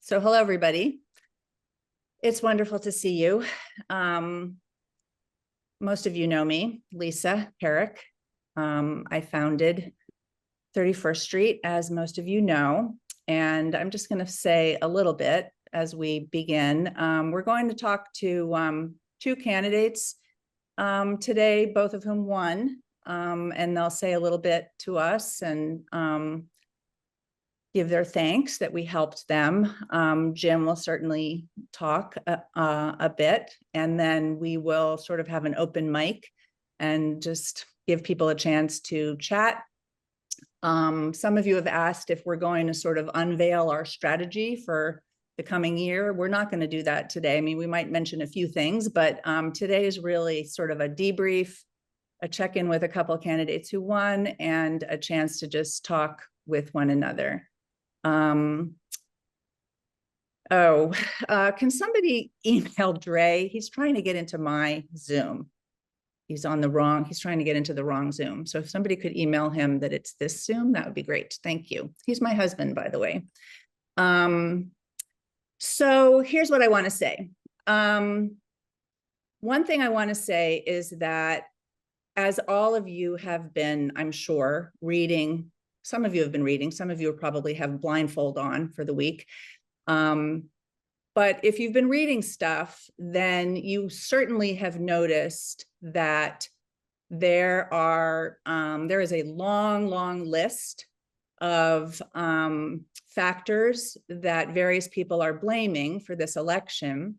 So hello, everybody. It's wonderful to see you. Most of you know me, Lisa Herrick. I founded 31st Street, as most of you know, and I'm just going to say a little bit as we begin. We're going to talk to two candidates today, both of whom won, and they'll say a little bit to us and give their thanks that we helped them. Jim will certainly talk a bit, and then we will sort of have an open mic and just give people a chance to chat. Some of you have asked if we're going to sort of unveil our strategy for the coming year. We're not going to do that today. I mean, we might mention a few things, but today is really sort of a debrief, a check-in with a couple of candidates who won, and a chance to just talk with one another. Can somebody email Dre? He's trying to get into my Zoom. He's trying to get into the wrong Zoom. So if somebody could email him that it's this Zoom, that would be great. Thank you. He's my husband, by the way. So here's what I want to say. One thing I want to say is that as all of you have been, I'm sure, reading, some of you have been reading, some of you probably have blindfold on for the week. But if you've been reading stuff, then you certainly have noticed that there is a long list of factors that various people are blaming for this election.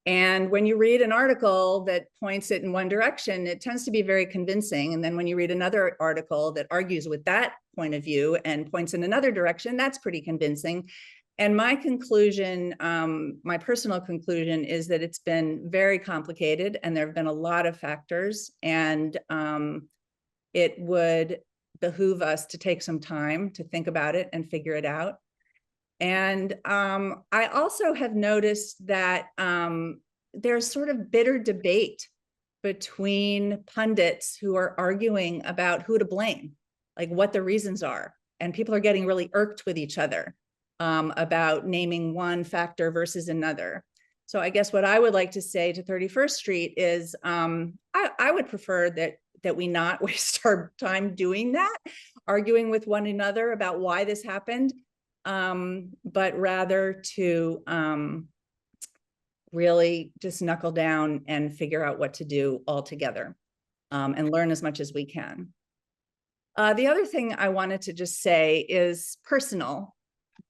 And when you read an article that points it in one direction, it tends to be very convincing. And then when you read another article that argues with that point of view and points in another direction, that's pretty convincing. And my conclusion, my personal conclusion, is that it's been very complicated and there have been a lot of factors, and it would behoove us to take some time to think about it and figure it out. And I also have noticed that there's sort of bitter debate between pundits who are arguing about who to blame, like what the reasons are. And people are getting really irked with each other about naming one factor versus another. So I guess what I would like to say to 31st Street is I would prefer that we not waste our time doing that, arguing with one another about why this happened. But rather to really just knuckle down and figure out what to do all together, and learn as much as we can. The other thing I wanted to just say is personal,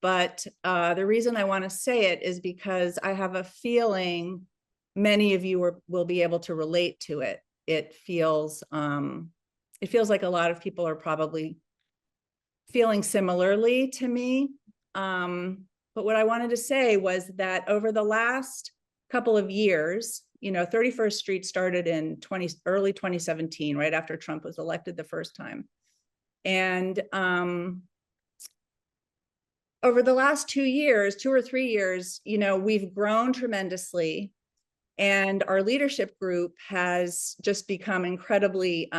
but the reason I want to say it is because I have a feeling many of you will be able to relate to it. It feels like a lot of people are probably feeling similarly to me. But what I wanted to say was that over the last couple of years, 31st Street started in early 2017, right after Trump was elected the first time. And over the last 2 or 3 years, we've grown tremendously. And our leadership group has just become incredibly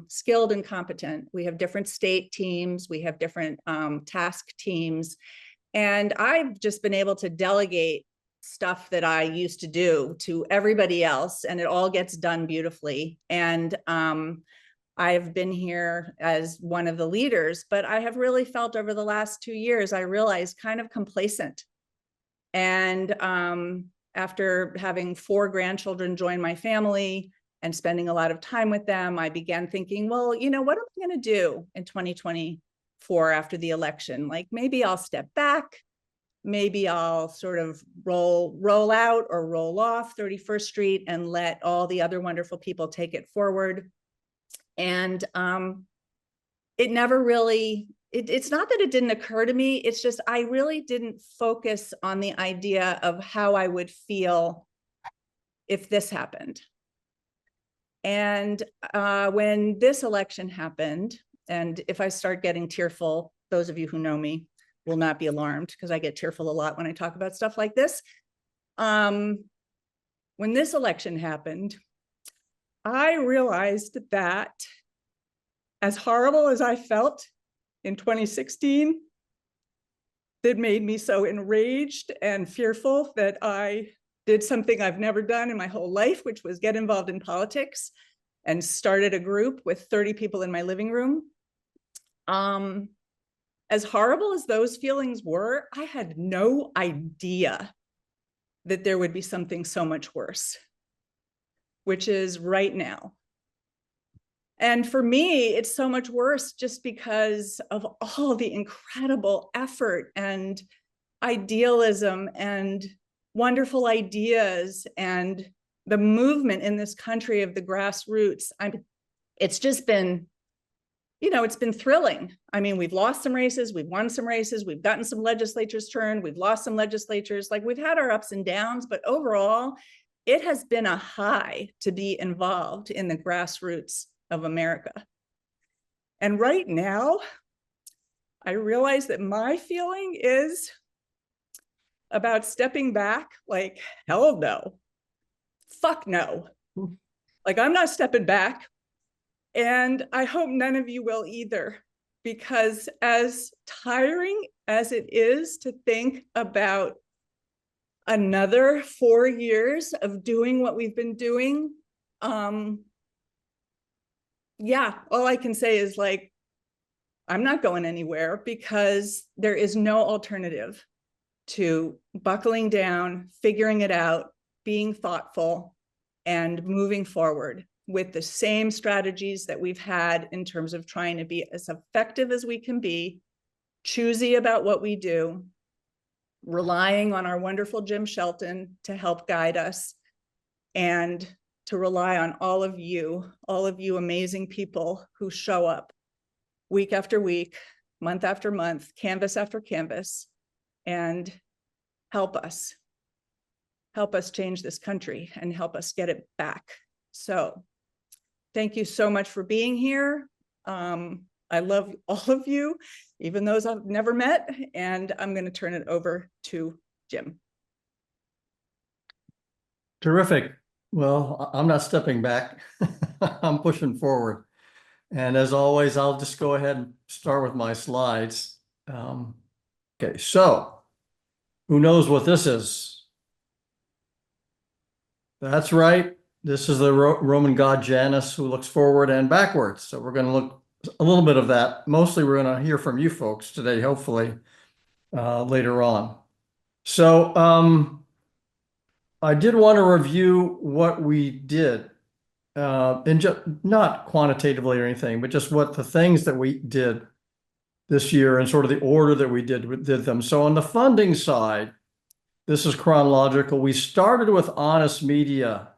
skilled and competent. We have different state teams, we have different task teams. And I've just been able to delegate stuff that I used to do to everybody else, and it all gets done beautifully. And I've been here as one of the leaders, but I have really felt over the last 2 years, I realized kind of complacent. And after having 4 grandchildren join my family and spending a lot of time with them, I began thinking, well, what am I going to do in 2024 after the election? Like, maybe I'll step back, maybe I'll sort of roll out or roll off 31st Street and let all the other wonderful people take it forward. And it never really, it's not that it didn't occur to me, it's just I really didn't focus on the idea of how I would feel if this happened. And when this election happened, and if I start getting tearful, those of you who know me will not be alarmed, because I get tearful a lot when I talk about stuff like this. When this election happened, I realized that as horrible as I felt in 2016, that made me so enraged and fearful that I did something I've never done in my whole life, which was get involved in politics and started a group with 30 people in my living room. As horrible as those feelings were, I had no idea that there would be something so much worse, which is right now. And for me, it's so much worse just because of all the incredible effort and idealism and wonderful ideas and the movement in this country of the grassroots. It's just been, it's been thrilling. I mean, we've lost some races, we've won some races, we've gotten some legislatures turned, we've lost some legislatures. Like, we've had our ups and downs, but overall, it has been a high to be involved in the grassroots of America. And right now, I realize that my feeling is about stepping back, like, hell no, fuck no. Like, I'm not stepping back. And I hope none of you will either, because as tiring as it is to think about another 4 years of doing what we've been doing, yeah, all I can say is, like, I'm not going anywhere, because there is no alternative to buckling down, figuring it out, being thoughtful, and moving forward with the same strategies that we've had in terms of trying to be as effective as we can be, choosy about what we do, relying on our wonderful Jim Shelton to help guide us, and to rely on all of you amazing people who show up week after week, month after month, canvas after canvas, and help us change this country and help us get it back. So thank you so much for being here. I love all of you, even those I've never met, and I'm going to turn it over to Jim. Terrific. Well, I'm not stepping back. I'm pushing forward. And as always, I'll just go ahead and start with my slides. Okay, so who knows what this is? That's right. This is the Roman god Janus, who looks forward and backwards. So we're going to look a little bit of that. Mostly we're going to hear from you folks today, hopefully, later on. So I did want to review what we did, and just not quantitatively or anything, but just what the things that we did this year and sort of the order that we did them. So on the funding side, this is chronological. We started with Honest Media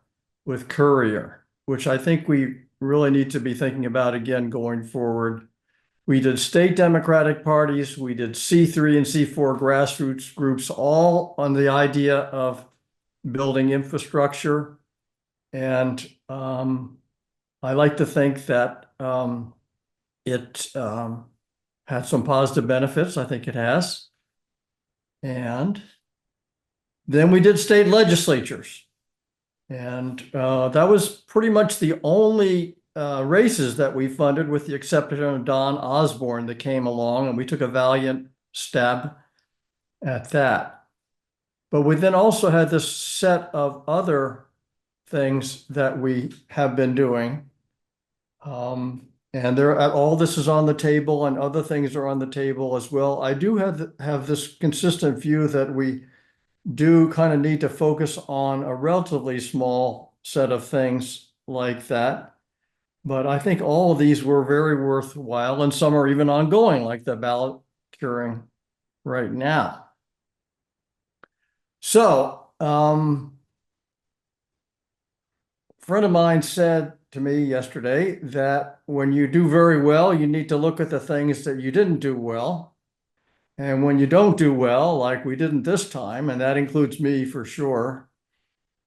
with Courier, which I think we really need to be thinking about again going forward. We did state Democratic parties. We did C3 and C4 grassroots groups, all on the idea of building infrastructure. And I like to think that it had some positive benefits. I think it has. And then we did state legislatures. And that was pretty much the only races that we funded, with the exception of Don Osborne that came along, and we took a valiant stab at that. But we then also had this set of other things that we have been doing. And all this is on the table, and other things are on the table as well. I do have this consistent view that we do kind of need to focus on a relatively small set of things like that. But I think all of these were very worthwhile, and some are even ongoing, like the ballot curing right now. So, a friend of mine said to me yesterday that when you do very well, you need to look at the things that you didn't do well. And when you don't do well, like we didn't this time, and that includes me for sure,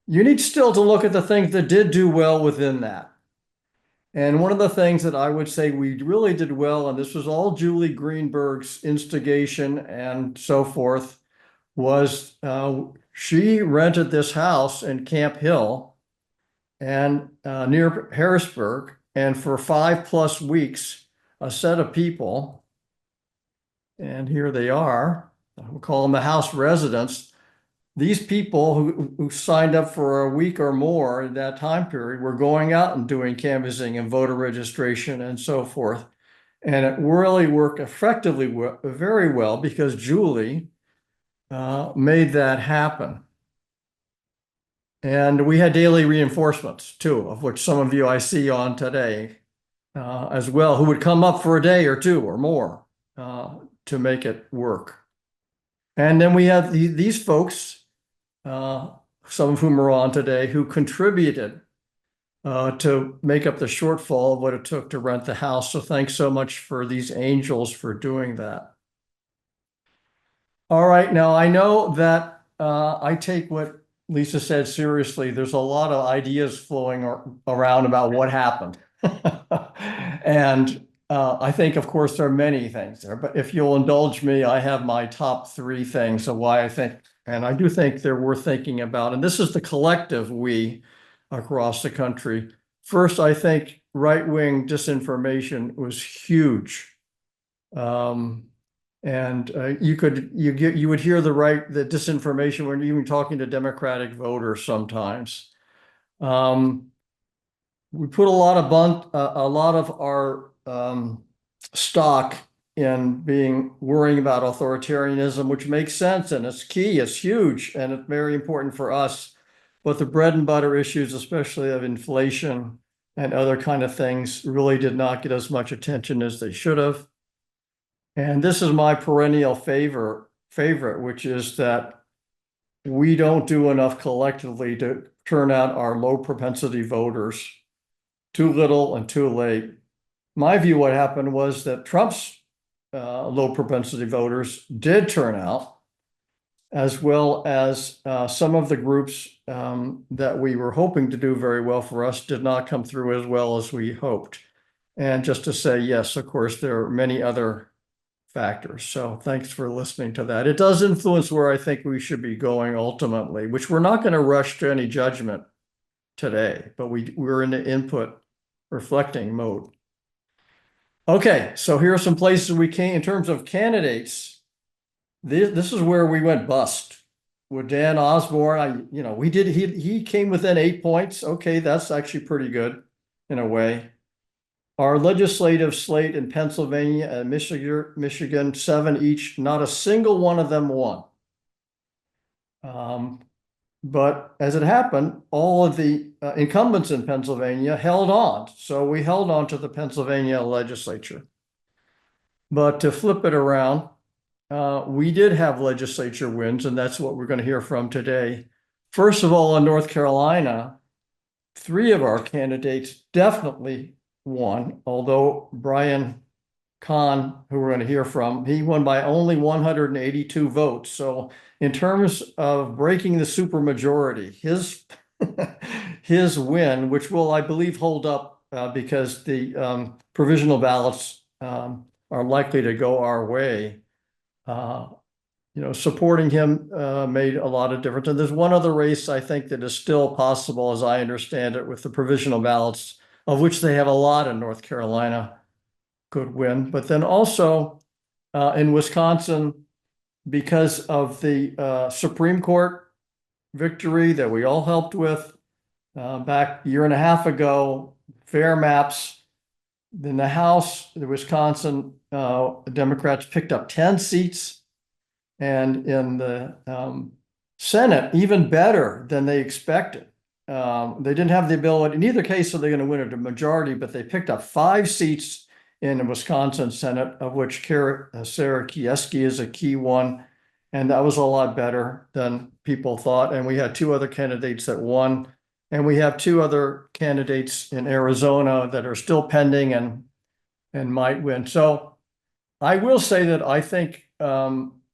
you need still to look at the things that did do well within that. And one of the things that I would say we really did well, and this was all Julie Greenberg's instigation and so forth, was she rented this house in Camp Hill and near Harrisburg, and for 5+ weeks, a set of people, and here they are, we'll call them the House residents. These people who signed up for a week or more in that time period were going out and doing canvassing and voter registration and so forth. And it really worked effectively, very well, because Julie made that happen. And we had daily reinforcements too, of which some of you I see on today as well, who would come up for a day or two or more to make it work. And then we had these folks, some of whom are on today, who contributed to make up the shortfall of what it took to rent the house. So thanks so much for these angels for doing that. All right, now I know that I take what Lisa said seriously. There's a lot of ideas flowing around about what happened. And I think, of course, there are many things there, but if you'll indulge me, I have my top 3 things of why I think, and I do think they're worth thinking about. And this is the collective we across the country. First, I think right-wing disinformation was huge. And you would hear the disinformation when you're even talking to Democratic voters sometimes. We put a lot of our stock in worrying about authoritarianism, which makes sense, and it's key, it's huge, and it's very important for us. But the bread and butter issues, especially of inflation and other kind of things, really did not get as much attention as they should have. And this is my perennial favorite, which is that we don't do enough collectively to turn out our low propensity voters. Too little and too late. My view, what happened was that Trump's low propensity voters did turn out, as well as some of the groups that we were hoping to do very well for us did not come through as well as we hoped. And just to say, yes, of course, there are many other factors. So thanks for listening to that. It does influence where I think we should be going ultimately, which we're not going to rush to any judgment today, but we're in the input reflecting mode. Okay, so here are some places we came in terms of candidates. This is where we went bust with Dan Osborne. He came within 8 points. Okay, that's actually pretty good in a way. Our legislative slate in Pennsylvania and Michigan, 7 each, not a single one of them won. But as it happened, all of the incumbents in Pennsylvania held on. So we held on to the Pennsylvania legislature. But to flip it around, we did have legislature wins, and that's what we're going to hear from today. First of all, in North Carolina, 3 of our candidates definitely won, although Bryan Cohn, who we're going to hear from, he won by only 182 votes. So in terms of breaking the supermajority, his win, which will, I believe, hold up because the provisional ballots are likely to go our way. Supporting him made a lot of difference. And there's one other race I think that is still possible, as I understand it, with the provisional ballots, of which they have a lot in North Carolina, could win. But then also in Wisconsin, because of the Supreme Court victory that we all helped with back a year and a half ago, fair maps, in the House, the Wisconsin Democrats picked up 10 seats, and in the Senate, even better than they expected. They didn't have the ability, in either case, are they going to win a majority, but they picked up 5 seats in the Wisconsin Senate, of which Sarah Keyeski is a key one. And that was a lot better than people thought. And we had 2 other candidates that won. And we have 2 other candidates in Arizona that are still pending and might win. So I will say that I think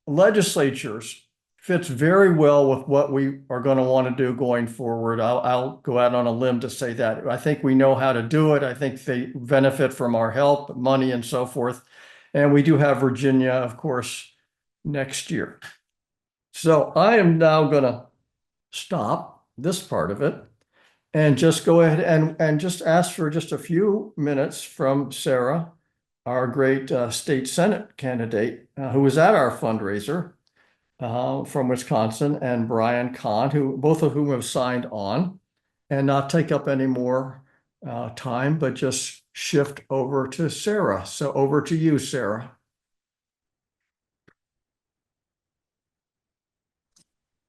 legislatures fits very well with what we are going to want to do going forward. I'll go out on a limb to say that. I think we know how to do it. I think they benefit from our help, money, and so forth. And we do have Virginia, of course, next year. So I am now going to stop this part of it and just go ahead and just ask for just a few minutes from Sarah, our great state Senate candidate, who was at our fundraiser. from Wisconsin, and Bryan Cohn, who both of whom have signed on, and not take up any more time, but just shift over to Sarah. So over to you, Sarah.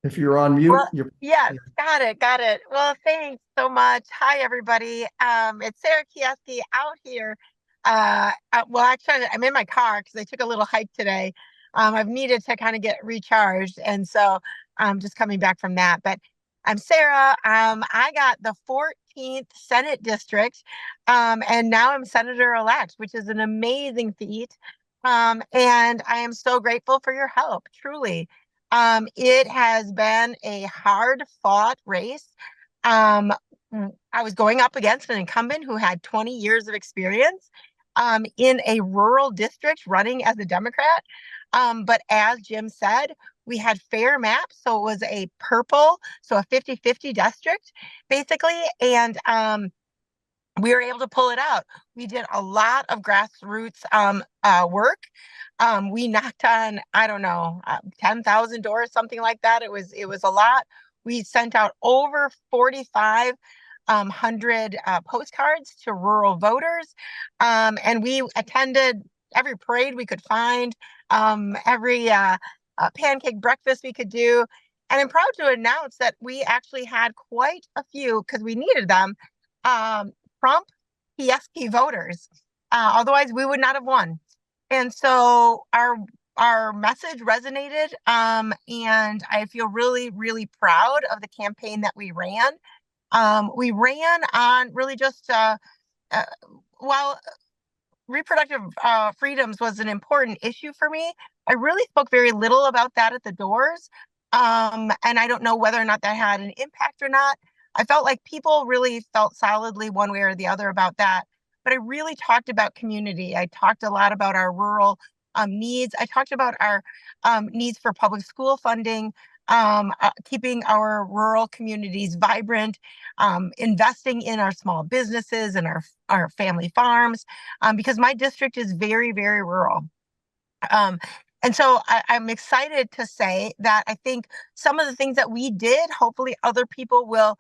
If you're on mute, Well, yes, got it, got it. Well, thanks so much. Hi, everybody. It's Sarah Keyeski out here. Well, actually, I'm in my car because I took a little hike today. I've needed to kind of get recharged, and so I'm just coming back from that. But I'm Sarah. I got the 14th Senate district, and now I'm senator-elect, which is an amazing feat. And I am so grateful for your help, truly. It has been a hard fought race. Um, I was going up against an incumbent who had 20 years of experience in a rural district running as a Democrat. But as Jim said, we had fair maps. So it was a purple, so a 50-50 district, basically. And we were able to pull it out. We did a lot of grassroots work. We knocked on, I don't know, 10,000 doors, something like that. It was a lot. We sent out over 4,500 postcards to rural voters, and we attended every parade we could find, every pancake breakfast we could do. And I'm proud to announce that we actually had quite a few, because we needed them, Trump Keyeski voters. Otherwise, we would not have won. And so our message resonated, and I feel really, really proud of the campaign that we ran. We ran on really just while reproductive freedoms was an important issue for me, I really spoke very little about that at the doors. And I don't know whether or not that had an impact or not. I felt like people really felt solidly one way or the other about that. But I really talked about community. I talked a lot about our rural needs. I talked about our needs for public school funding, keeping our rural communities vibrant, investing in our small businesses and our family farms, because my district is very, very rural. And so I'm excited to say that I think some of the things that we did, hopefully other people will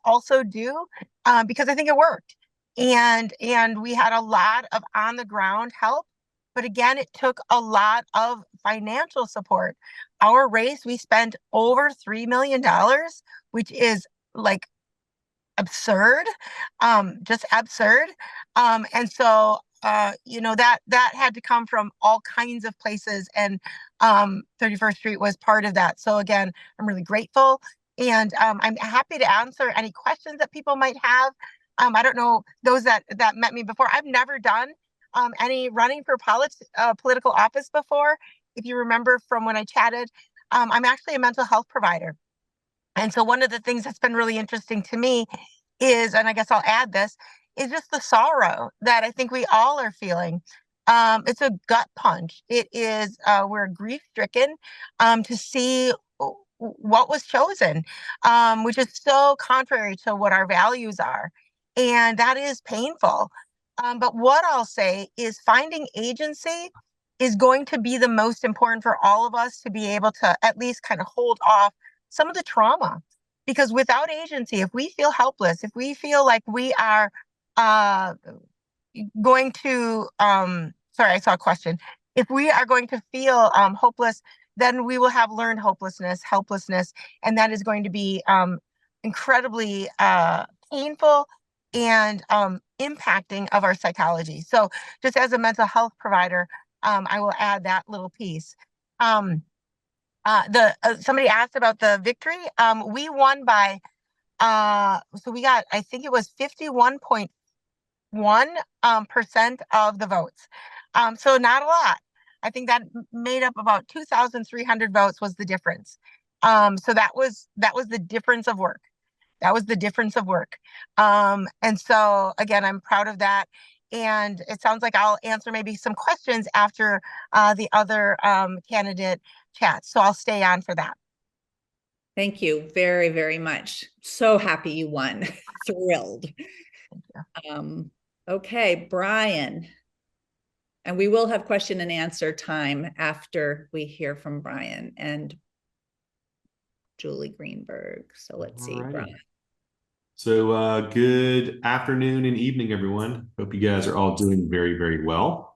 also do, because I think it worked. And we had a lot of on the ground help. But again, it took a lot of financial support. Our race, we spent over $3 million, which is like absurd, just absurd. And so, that had to come from all kinds of places, and 31st Street was part of that. So again, I'm really grateful, and I'm happy to answer any questions that people might have. I don't know those that met me before. I've never done any running for political office before. If you remember from when I chatted, I'm actually a mental health provider. And so one of the things that's been really interesting to me is, and I guess I'll add this, is just the sorrow that I think we all are feeling. It's a gut punch. It is, we're grief stricken to see what was chosen, which is so contrary to what our values are. And that is painful. But what I'll say is finding agency is going to be the most important for all of us to be able to at least kind of hold off some of the trauma. Because without agency, if we feel helpless, if we feel like we are going to, sorry, I saw a question. If we are going to feel hopeless, then we will have learned helplessness, and that is going to be incredibly painful and impacting of our psychology. So just as a mental health provider, I will add that little piece. Somebody asked about the victory. We won by so we got, I think it was 51.1% of the votes. So not a lot. I think that made up about 2,300 votes was the difference. So that was the difference of work. That was the difference of work. And so again, I'm proud of that. And it sounds like I'll answer maybe some questions after the other candidate chats. So I'll stay on for that. Thank you very, very much. So happy you won. Thrilled. Thank you. Okay, Bryan. And we will have question and answer time after we hear from Bryan. And Julie Greenberg. So let's see, Alrighty. Bryan. So good afternoon and evening, everyone. Hope you guys are all doing very, very well.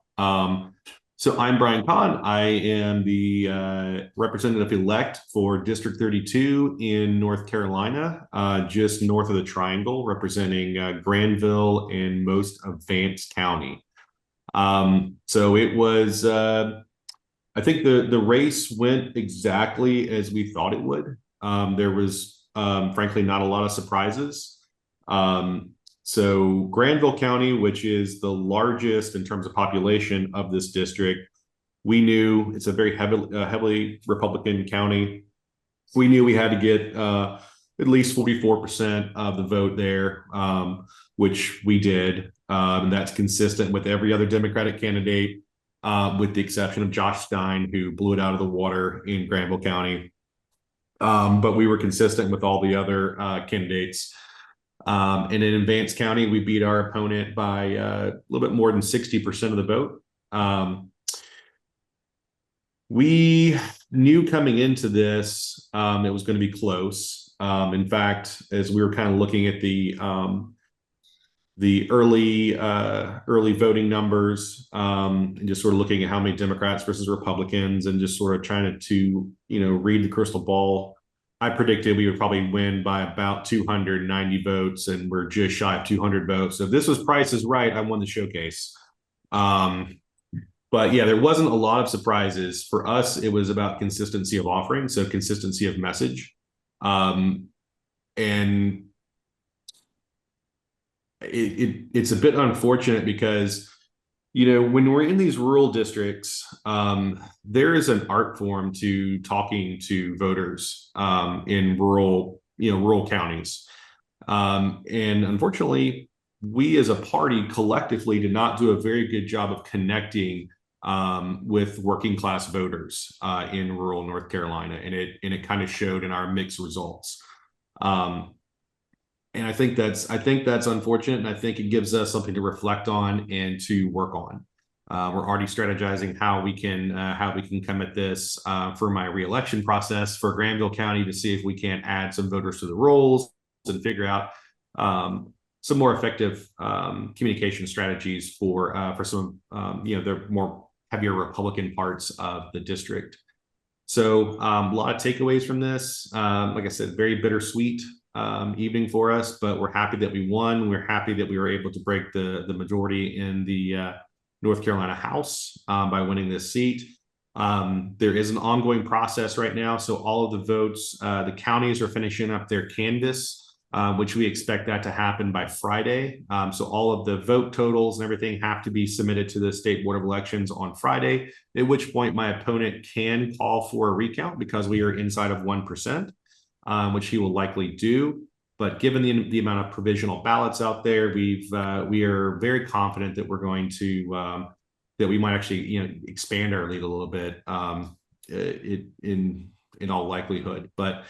So I'm Bryan Cohn. I am the representative-elect for District 32 in North Carolina, just north of the Triangle, representing Granville and most of Vance County. So it was, I think the race went exactly as we thought it would. There was frankly not a lot of surprises. So Granville County, which is the largest in terms of population of this district, we knew it's a very heavily Republican county. We knew we had to get at least 44% of the vote there, which we did. And that's consistent with every other Democratic candidate, with the exception of Josh Stein, who blew it out of the water in Granville County. But we were consistent with all the other candidates. And in Vance County, we beat our opponent by a little bit more than 60% of the vote. We knew coming into this, it was going to be close. In fact, as we were kind of looking at the early voting numbers, and just sort of looking at how many Democrats versus Republicans, and just sort of trying to read the crystal ball, I predicted we would probably win by about 290 votes, and we're just shy of 200 votes. So if this was Price is Right, I won the showcase. But yeah, there wasn't a lot of surprises. For us, it was about consistency of offering, so consistency of message. And it's a bit unfortunate because, when we're in these rural districts, there is an art form to talking to voters in rural counties. And unfortunately, we as a party collectively did not do a very good job of connecting with working class voters in rural North Carolina, and it kind of showed in our mixed results. And I think that's unfortunate, and I think it gives us something to reflect on and to work on. We're already strategizing how we can come at this for my reelection process for Granville County to see if we can add some voters to the rolls and figure out some more effective communication strategies for some the more heavier Republican parts of the district. So a lot of takeaways from this. Like I said, very bittersweet evening for us, but we're happy that we won. We're happy that we were able to break the majority in the North Carolina House by winning this seat. There is an ongoing process right now. So all of the votes, the counties are finishing up their canvass, which we expect that to happen by Friday. So all of the vote totals and everything have to be submitted to the State Board of Elections on Friday, at which point my opponent can call for a recount because we are inside of 1%. Which he will likely do. But given the amount of provisional ballots out there, we are very confident that we're going to that we might actually expand our lead a little bit in all likelihood. But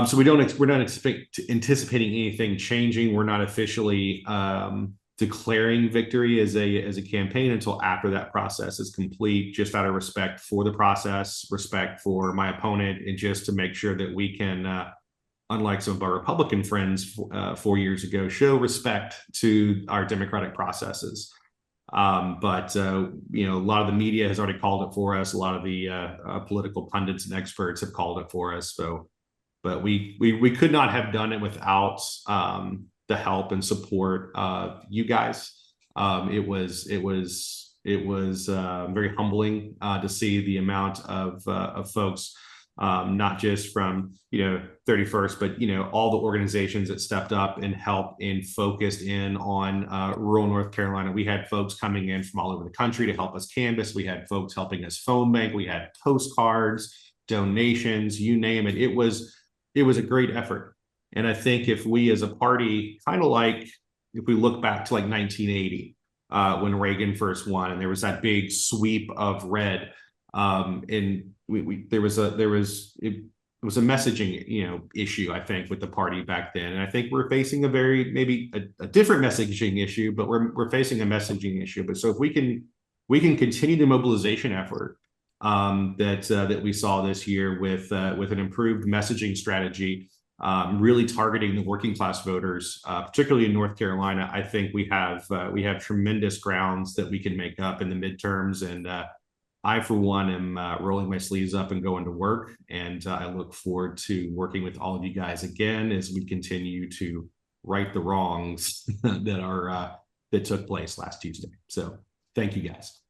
so we're not anticipating anything changing. We're not officially declaring victory as a campaign until after that process is complete, just out of respect for the process, respect for my opponent, and just to make sure that we can, unlike some of our Republican friends 4 years ago, show respect to our democratic processes. But a lot of the media has already called it for us. A lot of the political pundits and experts have called it for us. So, but we could not have done it without the help and support of you guys. It was very humbling to see the amount of folks, not just from 31st, but all the organizations that stepped up and helped and focused in on rural North Carolina. We had folks coming in from all over the country to help us canvass. We had folks helping us phone bank. We had postcards, donations, you name it. It was a great effort. And I think if we as a party, kind of like if we look back to like 1980, when Reagan first won, and there was that big sweep of red, and it was a messaging issue, I think, with the party back then. And I think we're facing maybe a different messaging issue, but we're facing a messaging issue. But so if we can continue the mobilization effort that we saw this year with an improved messaging strategy, really targeting the working class voters, particularly in North Carolina. I think we have tremendous grounds that we can make up in the midterms, and I, for one, am rolling my sleeves up and going to work. And I look forward to working with all of you guys again as we continue to right the wrongs that took place last Tuesday. So thank you, guys.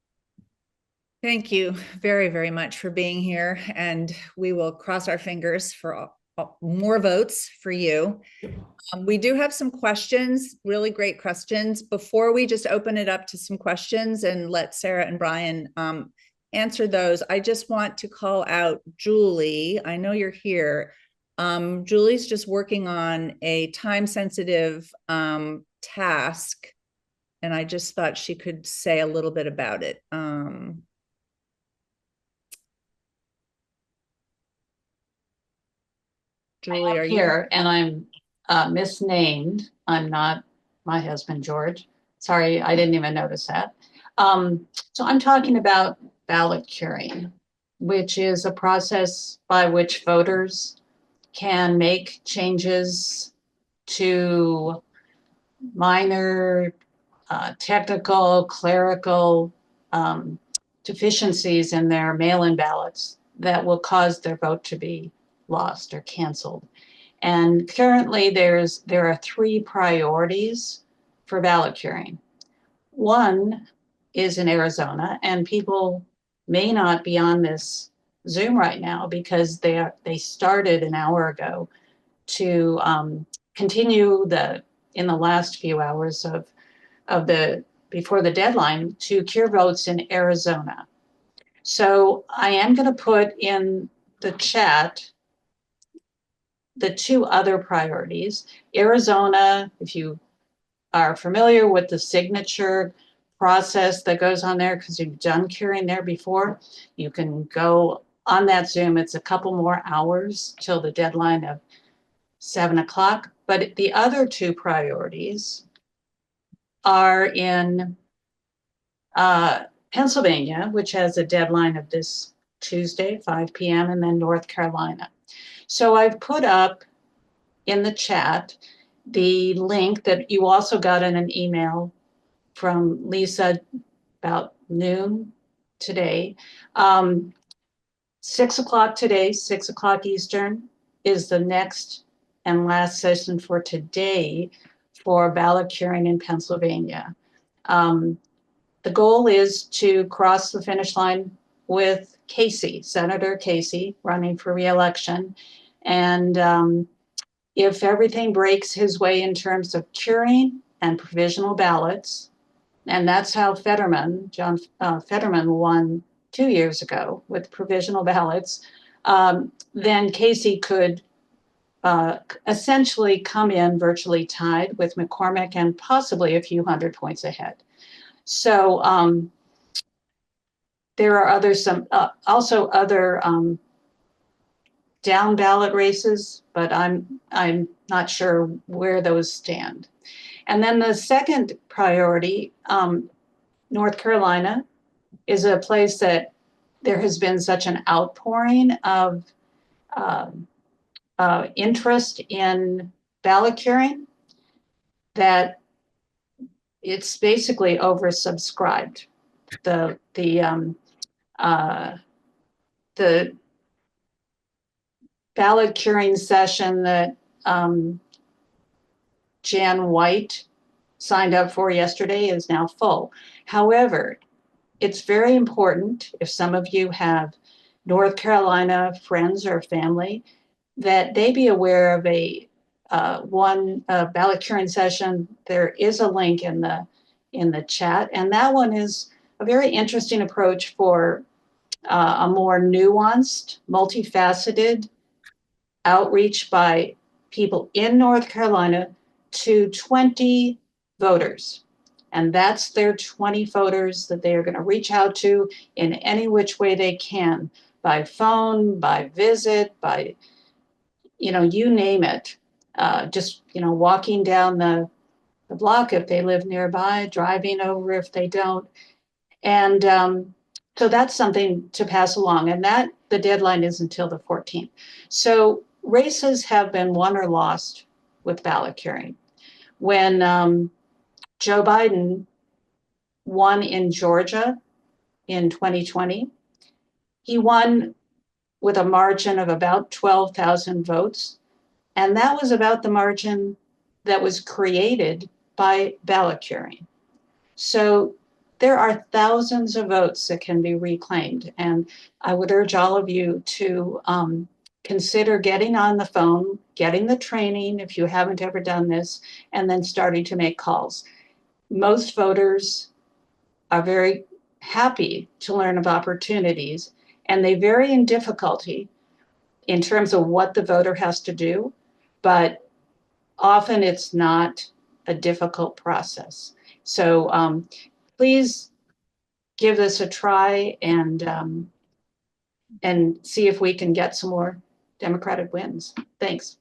Thank you very, very much for being here. And we will cross our fingers for more votes for you. We do have some questions, really great questions. Before we just open it up to some questions and let Sarah and Bryan answer those, I just want to call out Julie. I know you're here. Julie's just working on a time-sensitive task, and I just thought she could say a little bit about it. Julie, are you here? And I'm misnamed. I'm not my husband, George. Sorry, I didn't even notice that. So I'm talking about ballot curing, which is a process by which voters can make changes to minor technical, clerical deficiencies in their mail-in ballots that will cause their vote to be lost or canceled. And currently there are 3 priorities for ballot curing. One is in Arizona, and people may not be on this Zoom right now because they started an hour ago to continue in the last few hours before the deadline to cure votes in Arizona. So I am going to put in the chat the 2 other priorities. Arizona, if you are familiar with the signature process that goes on there, because you've done curing there before, you can go on that Zoom. It's a couple more hours till the deadline of 7 o'clock. But the other 2 priorities are in Pennsylvania, which has a deadline of this Tuesday, 5 p.m., and then North Carolina. So I've put up in the chat the link that you also got in an email from Lisa about noon today. 6 o'clock today, 6 o'clock Eastern, is the next and last session for today for ballot curing in Pennsylvania. The goal is to cross the finish line with Senator Casey, running for re-election. And if everything breaks his way in terms of curing and provisional ballots, and that's how John Fetterman won 2 years ago with provisional ballots, then Casey could essentially come in virtually tied with McCormick and possibly a few hundred points ahead. So there are also other down ballot races, but I'm not sure where those stand. And then the second priority, North Carolina, is a place that there has been such an outpouring of interest in ballot curing that it's basically oversubscribed. The ballot curing session that Jan White signed up for yesterday is now full. However, it's very important, if some of you have North Carolina friends or family, that they be aware of one ballot curing session. There is a link in the chat, and that one is a very interesting approach for a more nuanced, multifaceted outreach by people in North Carolina to 20 voters. And that's their 20 voters that they are going to reach out to in any which way they can, by phone, by visit, by, you name it. Just, walking down the block if they live nearby, driving over if they don't. And So that's something to pass along, and that the deadline is until the 14th. So races have been won or lost with ballot curing. When Joe Biden won in Georgia in 2020, he won with a margin of about 12,000 votes. And that was about the margin that was created by ballot curing. So there are thousands of votes that can be reclaimed. And I would urge all of you to consider getting on the phone, getting the training if you haven't ever done this, and then starting to make calls. Most voters are very happy to learn of opportunities, and they vary in difficulty in terms of what the voter has to do, but often it's not a difficult process. So please give this a try and see if we can get some more Democratic wins. Thanks.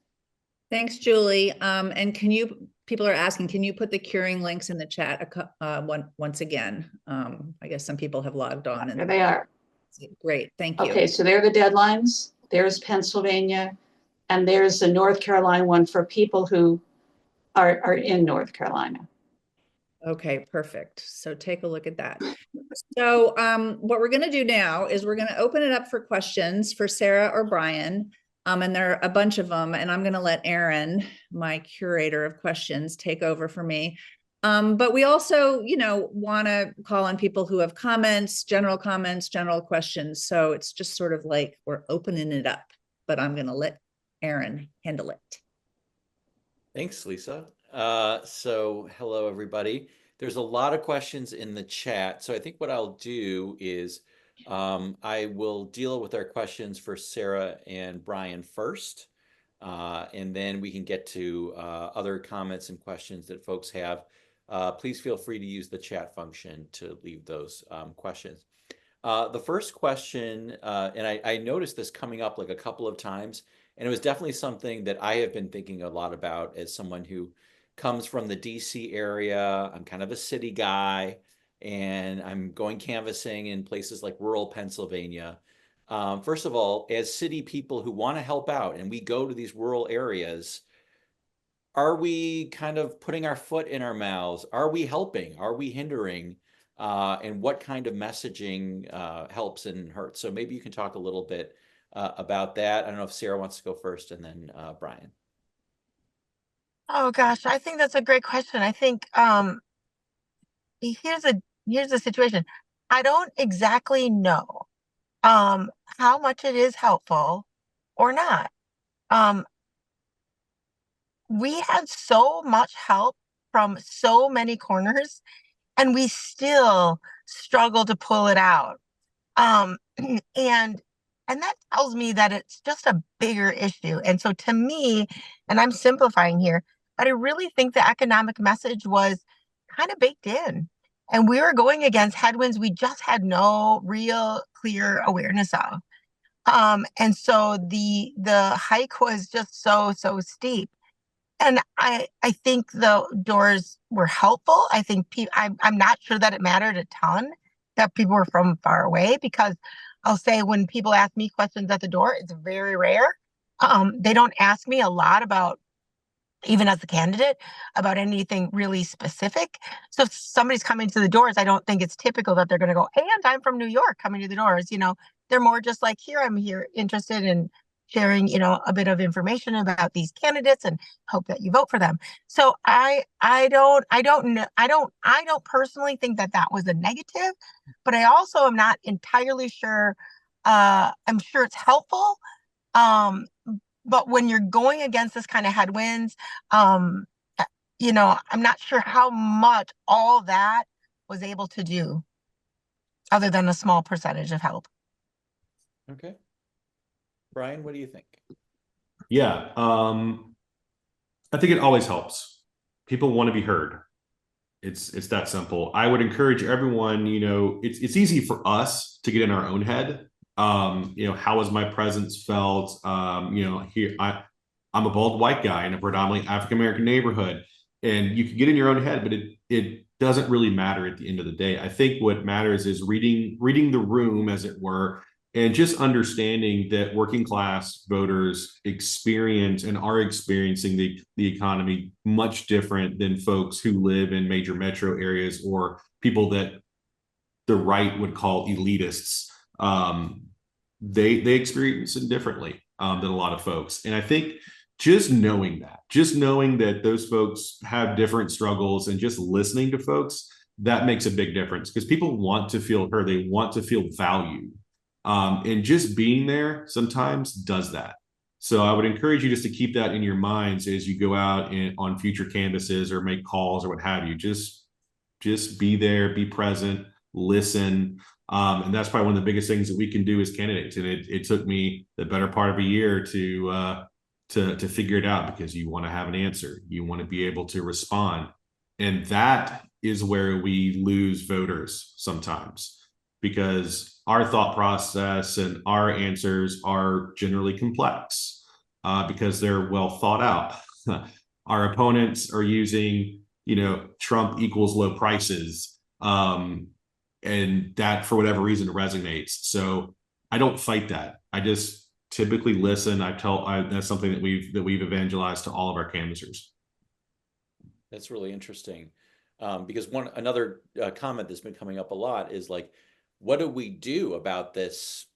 Thanks, Julie. And people are asking, can you put the curing links in the chat once again? I guess some people have logged on. There they are. Great, thank you. Okay, so there are the deadlines. There's Pennsylvania, and there's the North Carolina one for people who are in North Carolina. Okay, perfect. So take a look at that. So what we're going to do now is we're going to open it up for questions for Sarah or Bryan. And there are a bunch of them, and I'm going to let Aaron, my curator of questions, take over for me. But we also, want to call on people who have comments, general questions. So it's just sort of like we're opening it up, but I'm going to let Aaron handle it. Thanks, Lisa. So hello, everybody. There's a lot of questions in the chat. So I think what I'll do is I will deal with our questions for Sarah and Bryan first, and then we can get to other comments and questions that folks have. Please feel free to use the chat function to leave those questions. The first question, and I noticed this coming up like a couple of times, and it was definitely something that I have been thinking a lot about as someone who comes from the DC area. I'm kind of a city guy, and I'm going canvassing in places like rural Pennsylvania. First of all, as city people who want to help out and we go to these rural areas, are we kind of putting our foot in our mouths? Are we helping? Are we hindering? And what kind of messaging helps and hurts? So maybe you can talk a little bit about that. I don't know if Sarah wants to go first, and then Bryan. Oh gosh, I think that's a great question. I think here's the situation. I don't exactly know how much it is helpful or not. We had so much help from so many corners, and we still struggle to pull it out. And that tells me that it's just a bigger issue. And so to me, and I'm simplifying here, but I really think the economic message was kind of baked in. And we were going against headwinds we just had no real clear awareness of. And so the hike was just so steep. And I think the doors were helpful. I think I'm not sure that it mattered a ton that people were from far away, because I'll say when people ask me questions at the door, it's very rare. They don't ask me a lot about, even as a candidate, about anything really specific. So if somebody's coming to the doors, I don't think it's typical that they're going to go, and I'm from New York coming to the doors. They're more just like, I'm here interested in sharing, a bit of information about these candidates and hope that you vote for them. So I don't personally think that was a negative, but I also am not entirely sure. I'm sure it's helpful. But when you're going against this kind of headwinds, I'm not sure how much all that was able to do other than a small percentage of help. Okay. Bryan, what do you think? Yeah, I think it always helps. People want to be heard. It's that simple. I would encourage everyone, it's easy for us to get in our own head. How has my presence felt? Here I'm a bald white guy in a predominantly African-American neighborhood, and you can get in your own head, but doesn't really matter at the end of the day. I think what matters is reading the room, as it were, and just understanding that working class voters experience and are experiencing the economy much different than folks who live in major metro areas or people that the right would call elitists. They experience it differently than a lot of folks. And I think just knowing that those folks have different struggles and just listening to folks, that makes a big difference because people want to feel heard. They want to feel valued. And just being there sometimes does that. So I would encourage you just to keep that in your minds as you go out on future canvasses or make calls or what have you. Just be there, be present, listen. And that's probably one of the biggest things that we can do as candidates. And it took me the better part of a year to figure it out because you want to have an answer. You want to be able to respond. And that is where we lose voters sometimes because our thought process and our answers are generally complex because they're well thought out. Our opponents are using, Trump equals low prices. And that, for whatever reason, resonates. So I don't fight that. I just typically listen. That's something that we've evangelized to all of our canvassers. That's really interesting. Because another comment that's been coming up a lot is like, what do we do about this?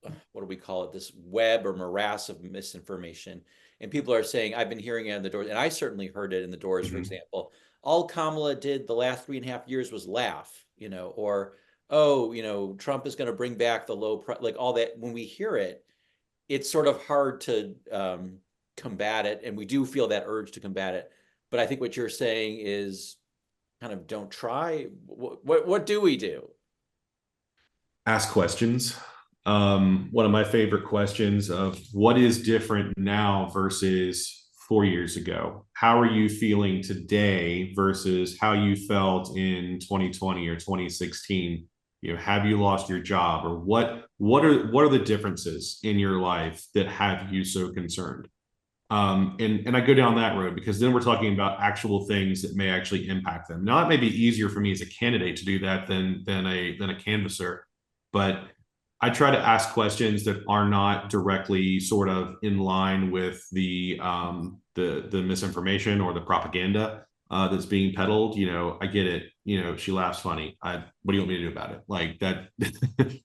What do we call it? This web or morass of misinformation. And people are saying, I've been hearing it in the doors, and I certainly heard it in the doors, for example. All Kamala did the last 3.5 years was laugh, or, Trump is going to bring back the low price, like all that. When we hear it, it's sort of hard to combat it. And we do feel that urge to combat it. But I think what you're saying is kind of don't try. What do we do? Ask questions. One of my favorite questions of what is different now versus 4 years ago? How are you feeling today versus how you felt in 2020 or 2016? Have you lost your job, or what are the differences in your life that have you so concerned? And I go down that road because then we're talking about actual things that may actually impact them. Now, it may be easier for me as a candidate to do that than a canvasser, but I try to ask questions that are not directly sort of in line with the misinformation or the propaganda that's being peddled. I get it. She laughs funny. What do you want me to do about it? Like that,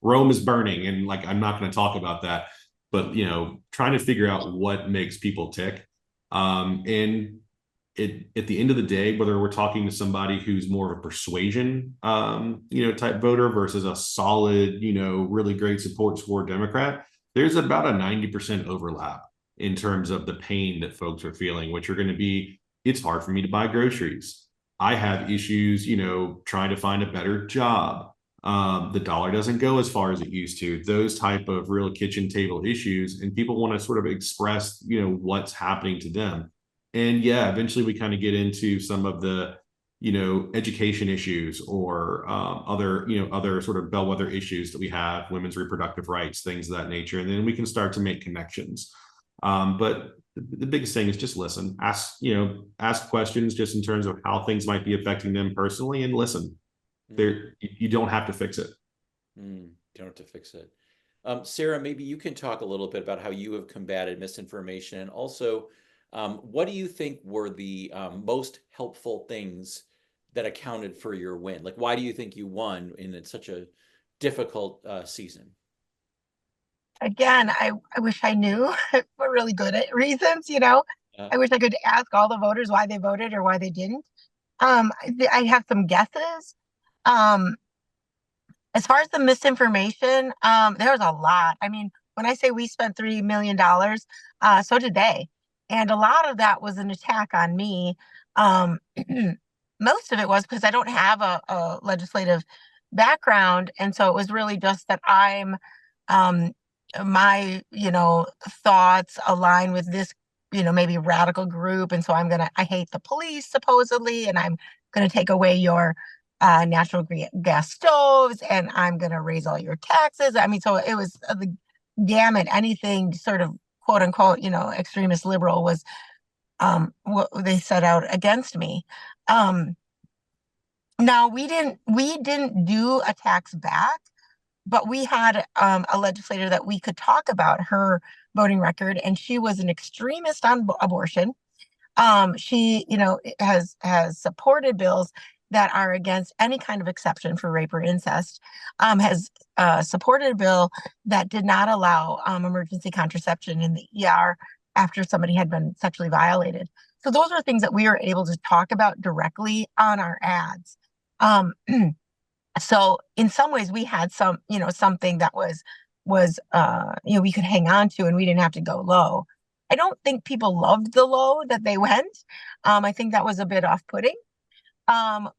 Rome is burning, and like I'm not going to talk about that. But trying to figure out what makes people tick, and at the end of the day, whether we're talking to somebody who's more of a persuasion, type voter versus a solid, really great support for a Democrat, there's about a 90% overlap in terms of the pain that folks are feeling, which are going to be, it's hard for me to buy groceries. I have issues, trying to find a better job. The dollar doesn't go as far as it used to. Those type of real kitchen table issues, and people want to sort of express, what's happening to them. And yeah, eventually we kind of get into some of the, education issues or other sort of bellwether issues that we have, women's reproductive rights, things of that nature. And then we can start to make connections. But the biggest thing is just listen, ask questions just in terms of how things might be affecting them personally, and listen. You don't have to fix it. You don't have to fix it. Sarah, maybe you can talk a little bit about how you have combated misinformation, and also what do you think were the most helpful things that accounted for your win? Like, why do you think you won in such a difficult season? Again, I wish I knew for really good reasons, I wish I could ask all the voters why they voted or why they didn't. I have some guesses. As far as the misinformation, there was a lot. I mean, when I say we spent $3 million, so did they. And a lot of that was an attack on me. Most of it was because I don't have a legislative background. And so it was really just that my, thoughts align with this, maybe radical group. And so I hate the police supposedly, and I'm going to take away your natural gas stoves, and I'm going to raise all your taxes. I mean, so it was the gamut. Anything sort of quote unquote, extremist liberal was what they set out against me. Now we didn't do a tax back, but we had a legislator that we could talk about her voting record, and she was an extremist on abortion. She, has supported bills that are against any kind of exception for rape or incest. Has supported a bill that did not allow emergency contraception in the ER after somebody had been sexually violated. So those are things that we were able to talk about directly on our ads. So in some ways we had something that was we could hang on to, and we didn't have to go low. I don't think people loved the low that they went. I think that was a bit off-putting.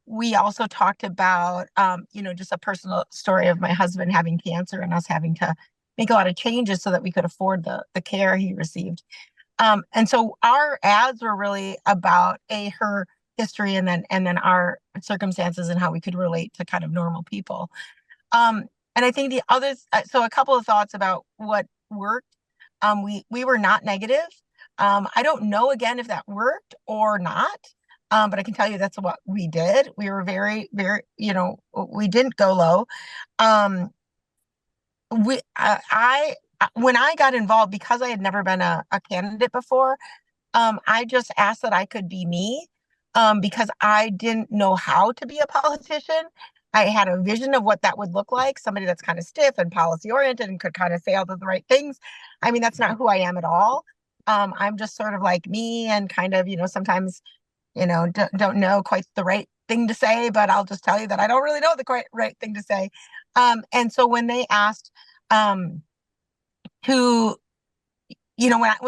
We also talked about just a personal story of my husband having cancer and us having to make a lot of changes so that we could afford the care he received. And so our ads were really about her history and then our circumstances and how we could relate to kind of normal people. And I think the others, so a couple of thoughts about what worked. We were not negative. I don't know again if that worked or not. But I can tell you that's what we did. We were very, very, we didn't go low. When I got involved, because I had never been a candidate before, I just asked that I could be me, because I didn't know how to be a politician. I had a vision of what that would look like, somebody that's kind of stiff and policy oriented and could kind of say all the right things. I mean, that's not who I am at all. I'm just sort of like me and kind of, sometimes, don't know quite the right thing to say, but I'll just tell you that I don't really know the quite right thing to say. And so when they asked when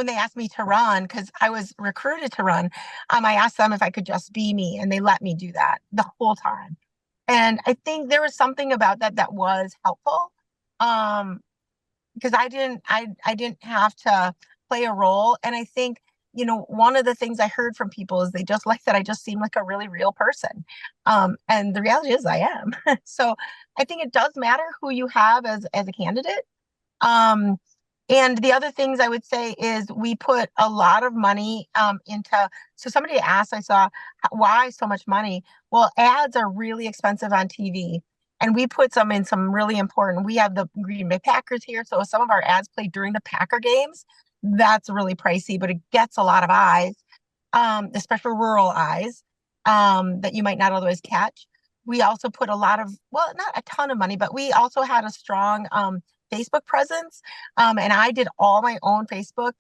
they asked me to run, because I was recruited to run, I asked them if I could just be me, and they let me do that the whole time. And I think there was something about that was helpful, because I didn't have to play a role. And I think, one of the things I heard from people is they just like that I just seem like a really real person. And the reality is I am. So I think it does matter who you have as a candidate. And the other things I would say is we put a lot of money so somebody asked, I saw, why so much money? Well, ads are really expensive on TV. And we put some really important, we have the Green Bay Packers here. So some of our ads play during the Packer games. That's really pricey, but it gets a lot of eyes, especially rural eyes, that you might not otherwise catch. We also put a lot of, well, not a ton of money, but we also had a strong Facebook presence. And I did all my own Facebook.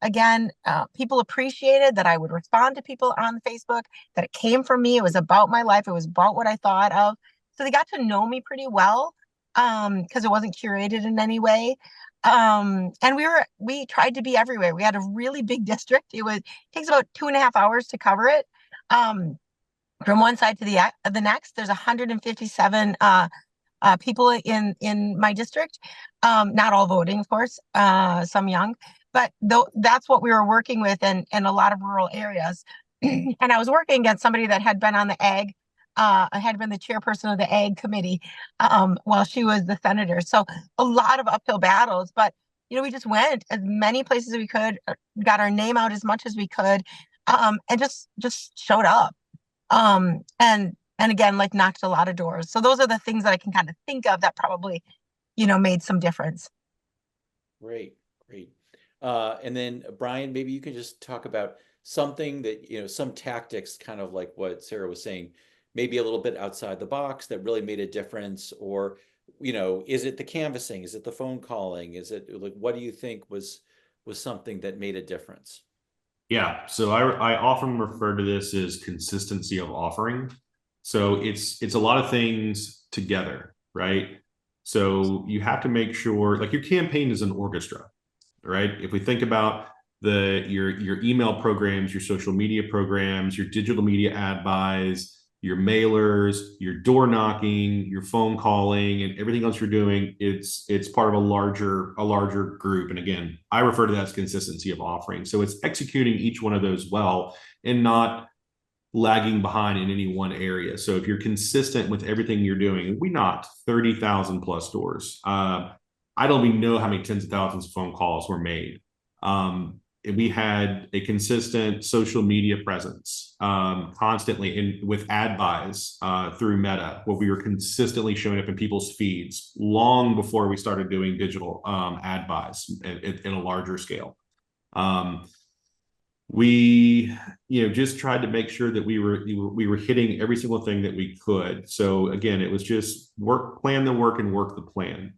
Again, people appreciated that I would respond to people on Facebook, that it came from me. It was about my life. It was about what I thought of. So they got to know me pretty well, because it wasn't curated in any way. And we tried to be everywhere. We had a really big district. It takes about 2.5 hours to cover it. From one side to the next, there's 157 people in my district, not all voting, of course, some young, but that's what we were working with in a lot of rural areas. And I was working against somebody that had been on the ag, had been the chairperson of the ag committee while she was the senator. So a lot of uphill battles, but we just went as many places as we could, got our name out as much as we could, and just showed up. And again, like knocked a lot of doors. So those are the things that I can kind of think of that probably, made some difference. Great. And then Bryan, maybe you can just talk about something that, some tactics, kind of like what Sarah was saying, maybe a little bit outside the box that really made a difference, or, is it the canvassing? Is it the phone calling? Is it like, what do you think was something that made a difference? Yeah. So I often refer to this as consistency of offering. So it's a lot of things together, right? So you have to make sure, like, your campaign is an orchestra, right? If we think about your email programs, your social media programs, your digital media ad buys, your mailers, your door knocking, your phone calling, and everything else you're doing, it's part of a larger group. And again, I refer to that as consistency of offering. So it's executing each one of those well and not lagging behind in any one area. So if you're consistent with everything you're doing, we knocked 30,000 plus doors. I don't even know how many tens of thousands of phone calls were made. we had a consistent social media presence constantly with ad buys through Meta, where we were consistently showing up in people's feeds long before we started doing digital ad buys in a larger scale. We just tried to make sure that we were hitting every single thing that we could. So again, it was just plan the work and work the plan.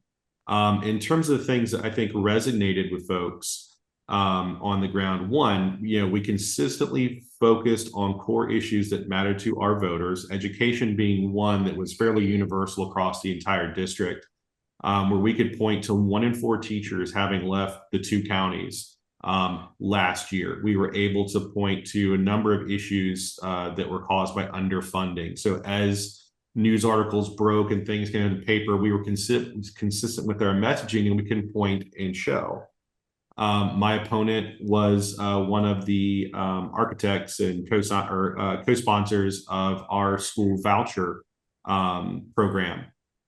In terms of the things that I think resonated with folks on the ground, one, we consistently focused on core issues that matter to our voters, education being one that was fairly universal across the entire district, where we could point to 1 in 4 teachers having left the 2 counties last year. We were able to point to a number of issues that were caused by underfunding. So as news articles broke and things came in the paper, we were consistent with our messaging, and we can point and show. My opponent was one of the architects and co-sponsors of our school voucher program.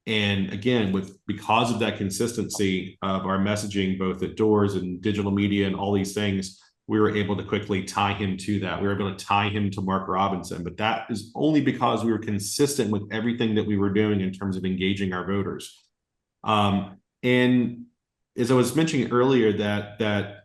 And again, because of that consistency of our messaging, both at doors and digital media and all these things, we were able to quickly tie him to that. We were able to tie him to Mark Robinson, but that is only because we were consistent with everything that we were doing in terms of engaging our voters. And as I was mentioning earlier, that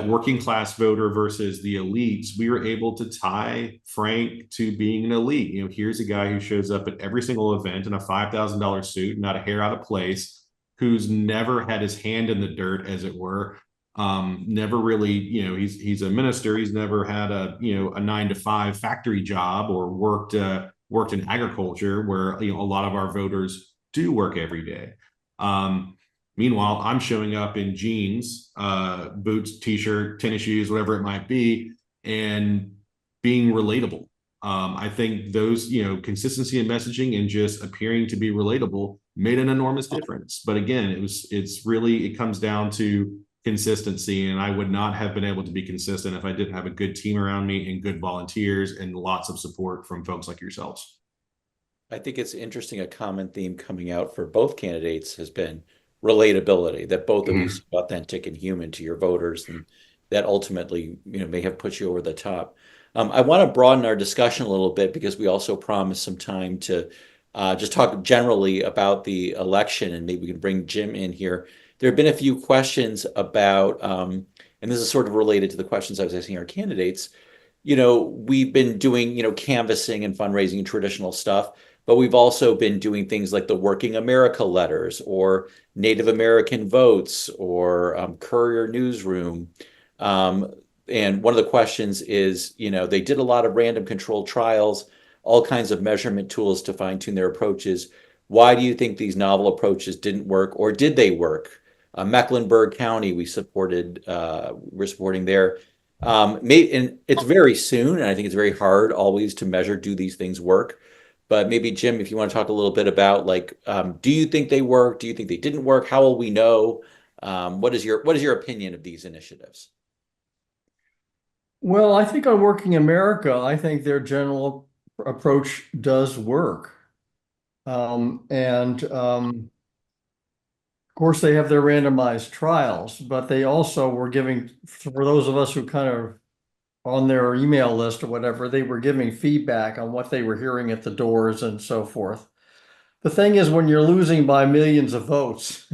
working class voter versus the elites, we were able to tie Frank to being an elite. Here's a guy who shows up at every single event in a $5,000 suit, not a hair out of place, who's never had his hand in the dirt, as it were. Never really, he's a minister. He's never had a 9-to-5 factory job or worked in agriculture, where a lot of our voters do work every day. Meanwhile, I'm showing up in jeans, boots, t-shirt, tennis shoes, whatever it might be, and being relatable. I think those, consistency in messaging and just appearing to be relatable made an enormous difference. But again, it comes down to consistency, and I would not have been able to be consistent if I didn't have a good team around me and good volunteers and lots of support from folks like yourselves. I think it's interesting. A common theme coming out for both candidates has been relatability, that both of you are authentic and human to your voters, and that ultimately, may have put you over the top. I want to broaden our discussion a little bit, because we also promised some time to just talk generally about the election, and maybe we can bring Jim in here. There have been a few questions about, and this is sort of related to the questions I was asking our candidates. We've been doing, canvassing and fundraising and traditional stuff, but we've also been doing things like the Working America letters, or Native American votes, or Courier Newsroom. And one of the questions is, they did a lot of random controlled trials, all kinds of measurement tools to fine tune their approaches. Why do you think these novel approaches didn't work, or did they work? Mecklenburg County, we're supporting there. And it's very soon, and I think it's very hard always to measure, do these things work? But maybe, Jim, if you want to talk a little bit about, do you think they work? Do you think they didn't work? How will we know? What is your opinion of these initiatives? Well, I think on Working America, I think their general approach does work. Of course, they have their randomized trials, but they also were giving, for those of us who kind of on their email list or whatever, they were giving feedback on what they were hearing at the doors and so forth. The thing is, when you're losing by millions of votes,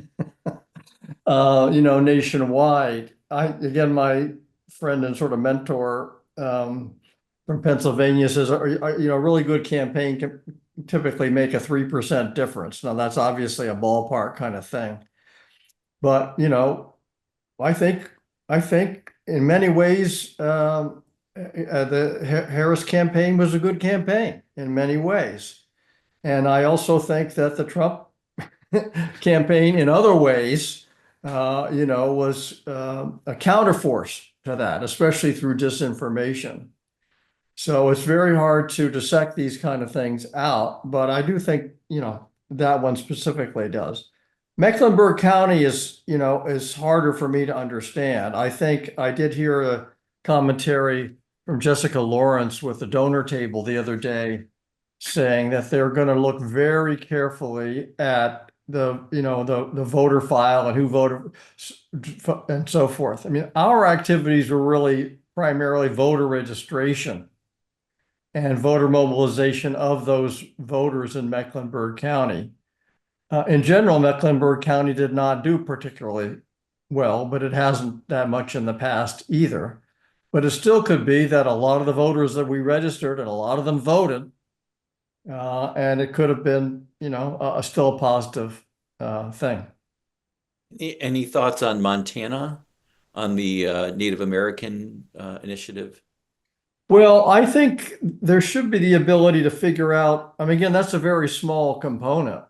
nationwide, again, my friend and sort of mentor from Pennsylvania says, a really good campaign can typically make a 3% difference. Now, that's obviously a ballpark kind of thing. But, I think in many ways, the Harris campaign was a good campaign in many ways. And I also think that the Trump campaign in other ways, was a counterforce to that, especially through disinformation. So it's very hard to dissect these kind of things out, but I do think, that one specifically does. Mecklenburg County is harder for me to understand. I think I did hear a commentary from Jessica Lawrence with the donor table the other day saying that they're going to look very carefully at the voter file and who voted and so forth. I mean, our activities were really primarily voter registration and voter mobilization of those voters in Mecklenburg County. In general, Mecklenburg County did not do particularly well, but it hasn't that much in the past either. But it still could be that a lot of the voters that we registered and a lot of them voted. And it could have been, still a positive thing. Any thoughts on Montana, on the Native American initiative? Well, I think there should be the ability to figure out, I mean, again, that's a very small component.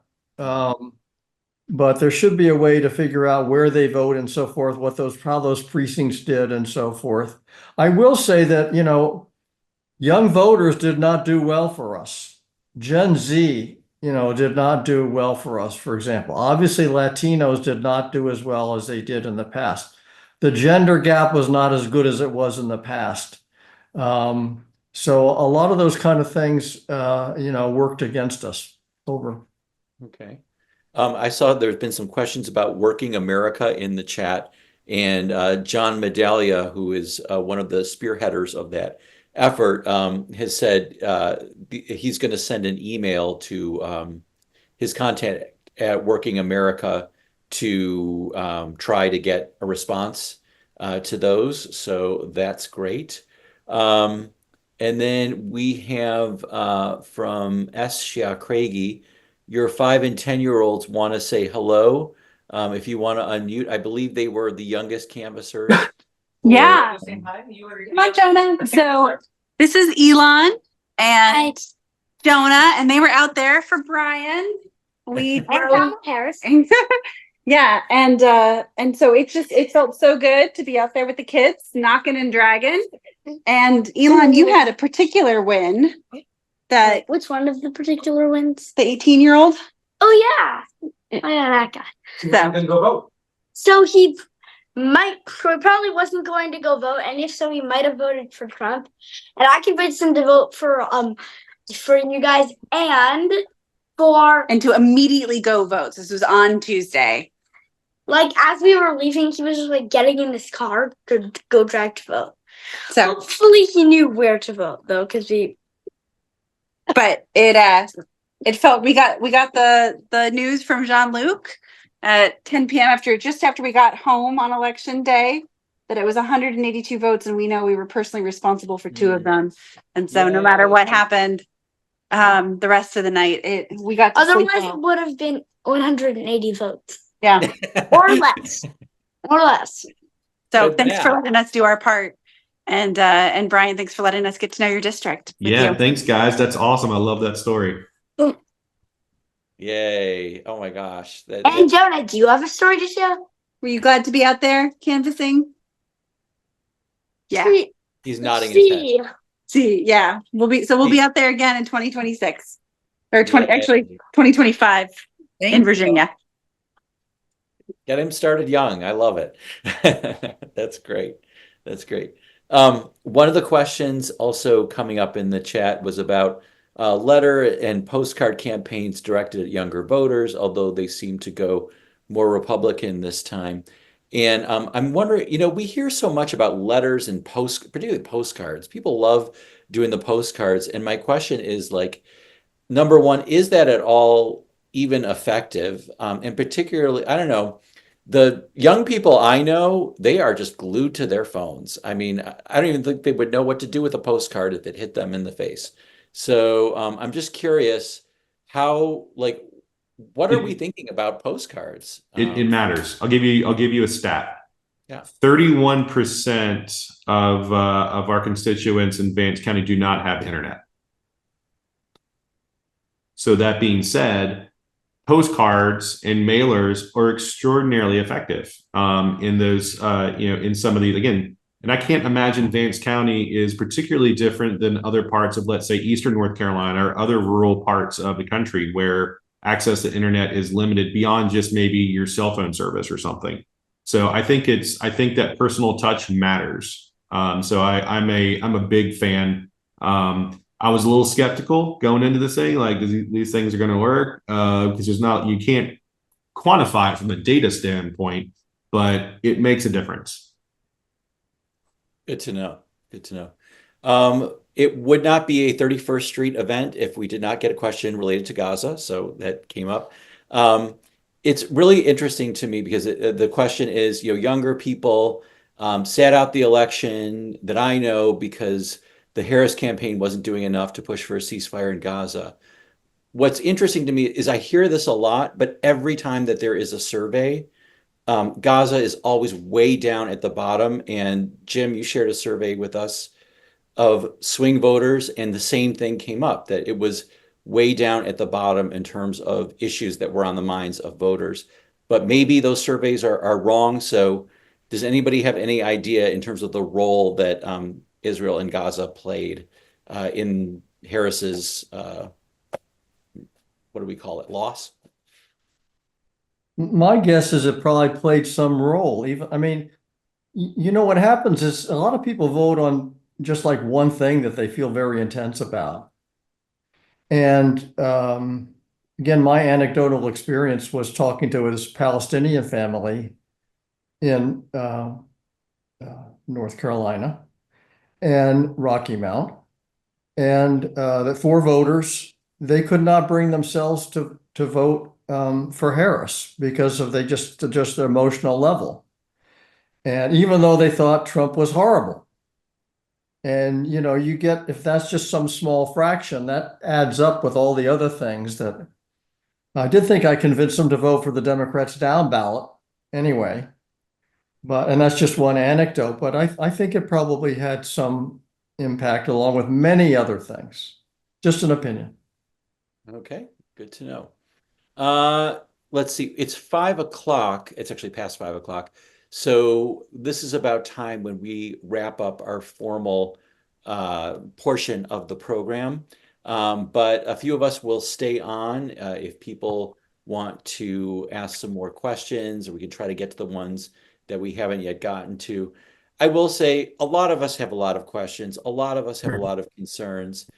But there should be a way to figure out where they vote and so forth, how those precincts did and so forth. I will say that, young voters did not do well for us. Gen Z, did not do well for us, for example. Obviously, Latinos did not do as well as they did in the past. The gender gap was not as good as it was in the past. So a lot of those kind of things, worked against us. Over. Okay. I saw there's been some questions about Working America in the chat, and John Medaglia, who is one of the spearheaders of that effort, has said he's going to send an email to his contact at Working America to try to get a response to those. So that's great. And then we have from S. Shia Craigie, your 5 and 10-year-olds want to say hello. If you want to unmute, I believe they were the youngest canvassers. Yeah. Come on, Jonah. So this is Elon and Jonah, and they were out there for Bryan. We Paris. Yeah, and so it felt so good to be out there with the kids, knocking and dragging. And Elon, you had a particular win. That Which one of the particular wins? the 18-year-old. Oh yeah, I know that guy. So go vote. So he probably wasn't going to go vote, and if so, he might have voted for Trump. And I convinced him to vote for you guys and to immediately go vote. This was on Tuesday. Like as we were leaving, he was just like getting in his car to go drive to vote. So Hopefully he knew where to vote though, because but it felt we got the news from Jean-Luc at 10 p.m. just after we got home on election day that it was 182 votes, and we know we were personally responsible for 2 of them. And so no matter what happened the rest of the night, we got to sleep otherwise well. it would have been 180 votes. Yeah. Or less. Or less. So Good thanks for math. letting us do our part. And Bryan, thanks for letting us get to know your district. with Yeah, you. thanks, guys. That's awesome. I love that story. Yay. Oh my gosh. And Jonah, do you have a story to share? Were you glad to be out there canvassing? Yeah. He's nodding his head. See, yeah. We'll be out there again in 2026. Or 2025 Thank in you. Virginia. Get him started young. I love it. That's great. That's great. One of the questions also coming up in the chat was about letter and postcard campaigns directed at younger voters, although they seem to go more Republican this time. And I'm wondering, we hear so much about letters and particularly postcards. People love doing the postcards. And my question is number one, is that at all even effective? And particularly, I don't know, the young people I know, they are just glued to their phones. I mean, I don't even think they would know what to do with a postcard if it hit them in the face. So I'm just curious how, what are we thinking about postcards? It matters. I'll give you a stat. Yeah. 31% of our constituents in Vance County do not have internet. So that being said, postcards and mailers are extraordinarily effective in those, in some of these, again, and I can't imagine Vance County is particularly different than other parts of, let's say, Eastern North Carolina or other rural parts of the country where access to internet is limited beyond just maybe your cell phone service or something. So I think that personal touch matters. So I'm a big fan. I was a little skeptical going into this thing, like these things are going to work because you can't quantify it from a data standpoint, but it makes a difference. Good to know. Good to know. It would not be a 31st Street event if we did not get a question related to Gaza. So that came up. It's really interesting to me because the question is, younger people sat out the election that I know because the Harris campaign wasn't doing enough to push for a ceasefire in Gaza. What's interesting to me is I hear this a lot, but every time that there is a survey, Gaza is always way down at the bottom. And Jim, you shared a survey with us of swing voters, and the same thing came up, that it was way down at the bottom in terms of issues that were on the minds of voters. But maybe those surveys are wrong. So does anybody have any idea in terms of the role that Israel and Gaza played in Harris's, what do we call it, loss? My guess is it probably played some role. Even, I mean, what happens is a lot of people vote on just like one thing that they feel very intense about. And again, my anecdotal experience was talking to this Palestinian family in North Carolina and Rocky Mount, and the 4 voters, they could not bring themselves to vote for Harris because of just their emotional level. And even though they thought Trump was horrible. And, you get, if that's just some small fraction, that adds up with all the other things that I did think I convinced them to vote for the Democrats down ballot anyway. And that's just one anecdote, but I think it probably had some impact along with many other things. Just an opinion. Okay, good to know. Let's see, it's 5 o'clock. It's actually past 5 o'clock. So this is about time when we wrap up our formal portion of the program. But a few of us will stay on if people want to ask some more questions, or we can try to get to the ones that we haven't yet gotten to. I will say a lot of us have a lot of questions. A lot of us have a lot of concerns.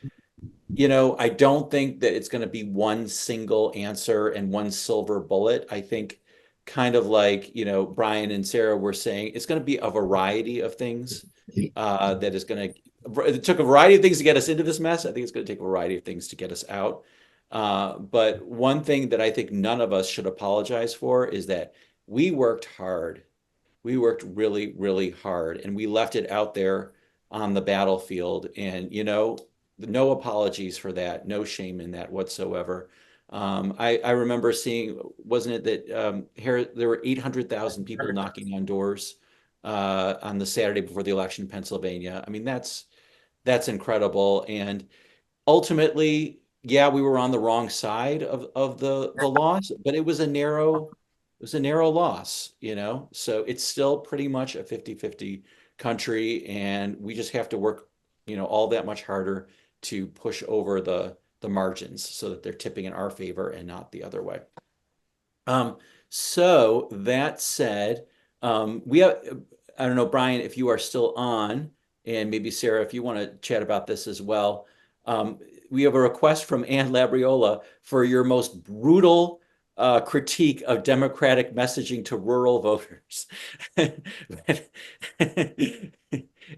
I don't think that it's going to be one single answer and one silver bullet. I think kind of like, Bryan and Sarah were saying, it's going to be a variety of things that is going to, it took a variety of things to get us into this mess. I think it's going to take a variety of things to get us out. But one thing that I think none of us should apologize for is that we worked hard. We worked really, really hard, and we left it out there on the battlefield. And, no apologies for that. No shame in that whatsoever. I remember seeing, wasn't it that there were 800,000 people knocking on doors on the Saturday before the election in Pennsylvania? I mean, that's incredible. And ultimately, yeah, we were on the wrong side of the loss, but it was a narrow loss, so it's still pretty much a 50-50 country, and we just have to work, all that much harder to push over the margins so that they're tipping in our favor and not the other way. So that said, we have, I don't know, Bryan, if you are still on, and maybe Sarah, if you want to chat about this as well. We have a request from Ann Labriola for your most brutal critique of Democratic messaging to rural voters.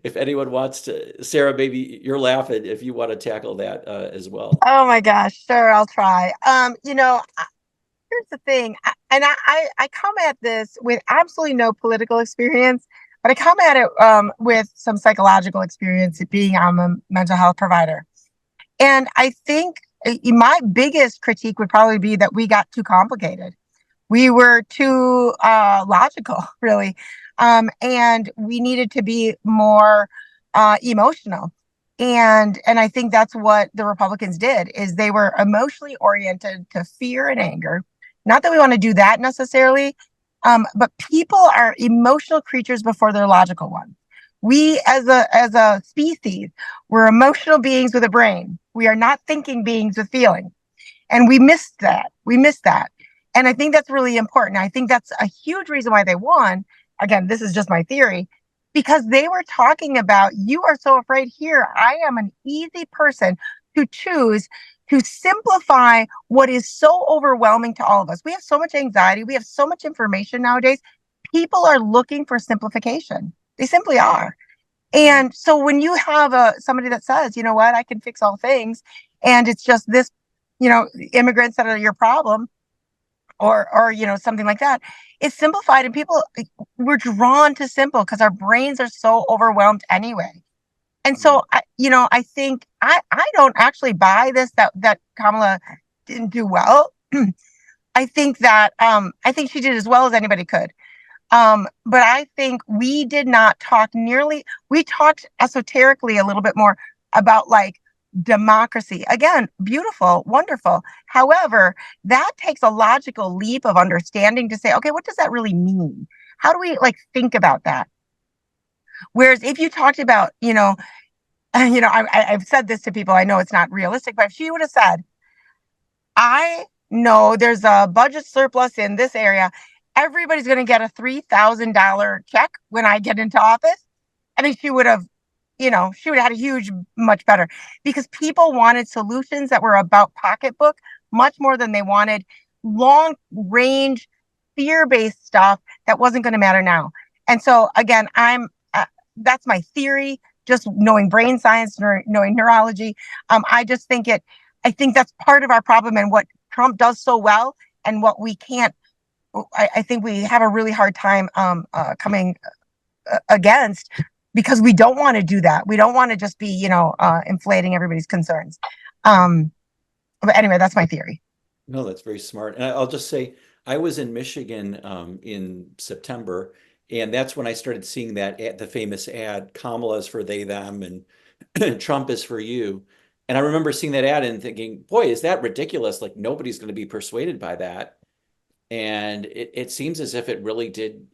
If anyone wants to, Sarah, maybe you're laughing if you want to tackle that as well. Oh my gosh, sure, I'll try. Here's the thing, I come at this with absolutely no political experience, but I come at it with some psychological experience, being I'm a mental health provider. And I think my biggest critique would probably be that we got too complicated. We were too logical, really. And we needed to be more emotional. And I think that's what the Republicans did, is they were emotionally oriented to fear and anger. Not that we want to do that necessarily, but people are emotional creatures before they're logical ones. We as a species, we're emotional beings with a brain. We are not thinking beings with feeling. And we missed that. And I think that's really important. I think that's a huge reason why they won. Again, this is just my theory, because they were talking about, you are so afraid here. I am an easy person to choose to simplify what is so overwhelming to all of us. We have so much anxiety. We have so much information nowadays. People are looking for simplification. They simply are. And so when you have somebody that says, you know what, I can fix all things, and it's just this, immigrants that are your problem, or something like that, it's simplified, and people, we're drawn to simple because our brains are so overwhelmed anyway. And so I think I don't actually buy this that Kamala didn't do well. I think that I think she did as well as anybody could. But I think we did not talk we talked esoterically a little bit more about like democracy. Again, beautiful, wonderful. However, that takes a logical leap of understanding to say, okay, what does that really mean? How do we like think about that? Whereas if you talked about, I've said this to people, I know it's not realistic, but if she would have said, I know there's a budget surplus in this area, everybody's going to get a $3,000 check when I get into office, I think she would have had a much better, because people wanted solutions that were about pocketbook much more than they wanted long range fear-based stuff that wasn't going to matter now. And so again, that's my theory, just knowing brain science, knowing neurology. I think that's part of our problem, and what Trump does so well, and what we can't, I think we have a really hard time coming against, because we don't want to do that. We don't want to just be, inflating everybody's concerns. But anyway, that's my theory. No, that's very smart. And I'll just say, I was in Michigan in September, and that's when I started seeing the famous ad, Kamala is for they, them, and Trump is for you. And I remember seeing that ad and thinking, boy, is that ridiculous? Like, nobody's going to be persuaded by that. And it seems as if it really did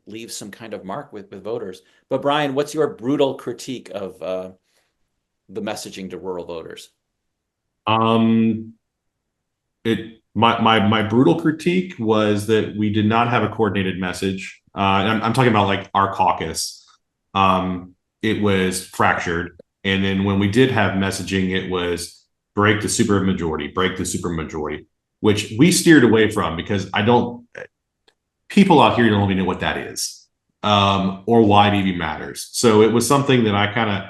leave some kind of mark with voters. But Bryan, what's your brutal critique of the messaging to rural voters? My brutal critique was that we did not have a coordinated message. I'm talking about like our caucus. It was fractured. And then when we did have messaging, it was break the supermajority, which we steered away from, because people out here don't even know what that is, or why it even matters. So it was something that I kind of,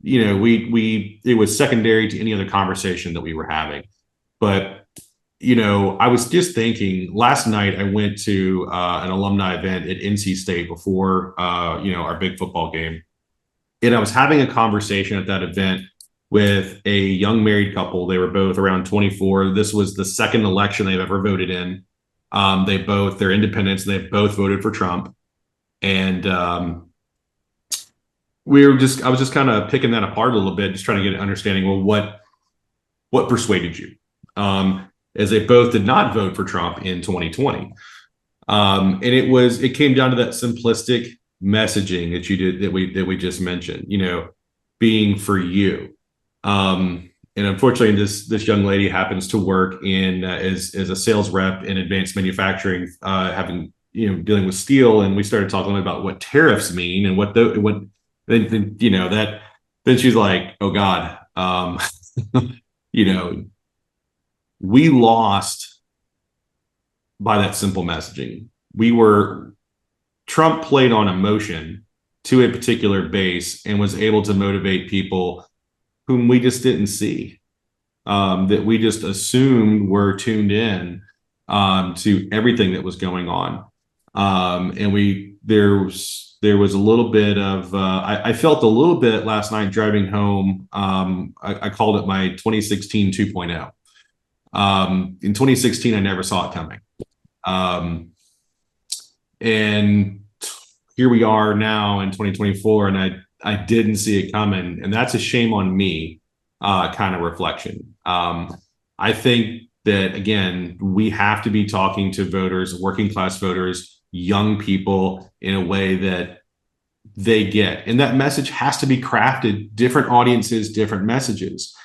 it was secondary to any other conversation that we were having. But, I was just thinking, last night I went to an alumni event at NC State before, our big football game. And I was having a conversation at that event with a young married couple. They were both around 24. This was the second election they've ever voted in. They're independents, and they both voted for Trump. And I was just kind of picking that apart a little bit, just trying to get an understanding, well, what persuaded you? As they both did not vote for Trump in 2020. And it came down to that simplistic messaging that we just mentioned, being for you. And unfortunately, this young lady happens to work in as a sales rep in advanced manufacturing, dealing with steel. And we started talking about what tariffs mean and then she's like, oh God, we lost by that simple messaging. Trump played on emotion to a particular base and was able to motivate people whom we just didn't see, that we just assumed were tuned in to everything that was going on. And there was a little bit of, I felt a little bit last night driving home. I called it my 2016 2.0. In 2016, I never saw it coming. And here we are now in 2024, and I didn't see it coming. And that's a shame on me, kind of reflection. I think that, again, we have to be talking to voters, working class voters, young people, in a way that they get. And that message has to be crafted, different audiences, different messages.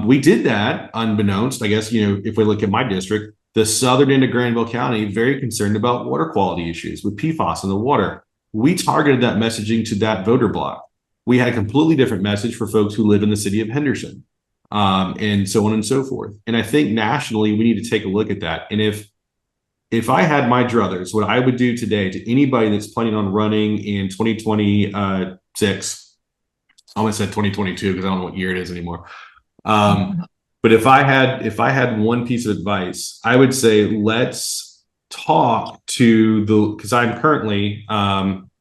We did that unbeknownst, I guess, if we look at my district, the southern end of Granville County, very concerned about water quality issues with PFAS in the water. We targeted that messaging to that voter block. We had a completely different message for folks who live in the city of Henderson. and so on and so forth. And I think nationally, we need to take a look at that. And if I had my druthers, what I would do today to anybody that's planning on running in 2026, I almost said 2022 because I don't know what year it is anymore. But if I had one piece of advice, I would say let's talk to because I'm currently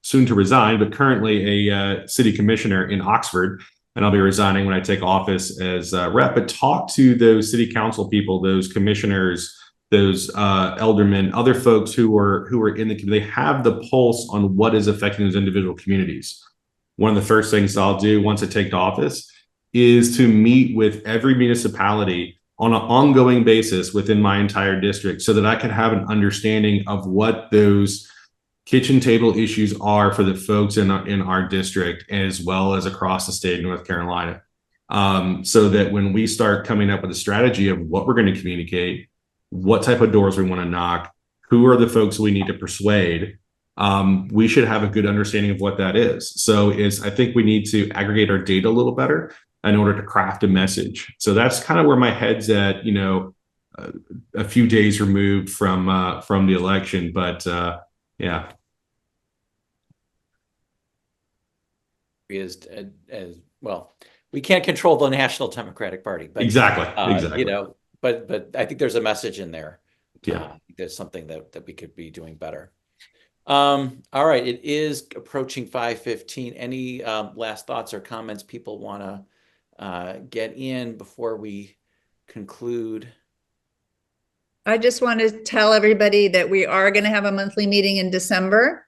soon to resign, but currently a city commissioner in Oxford, and I'll be resigning when I take office as rep. But talk to those city council people, those commissioners, those aldermen, other folks who are in the community. They have the pulse on what is affecting those individual communities. One of the first things I'll do once I take office is to meet with every municipality on an ongoing basis within my entire district so that I can have an understanding of what those kitchen table issues are for the folks in our district, as well as across the state of North Carolina. So that when we start coming up with a strategy of what we're going to communicate, what type of doors we want to knock, who are the folks we need to persuade, we should have a good understanding of what that is. So I think we need to aggregate our data a little better in order to craft a message. So that's kind of where my head's at, a few days removed from the election, but yeah. As well, we can't control the National Democratic Party, but exactly. But I think there's a message in there. Yeah, there's something that we could be doing better. All right, it is approaching 5:15. Any last thoughts or comments people want to get in before we conclude? I just want to tell everybody that we are going to have a monthly meeting in December.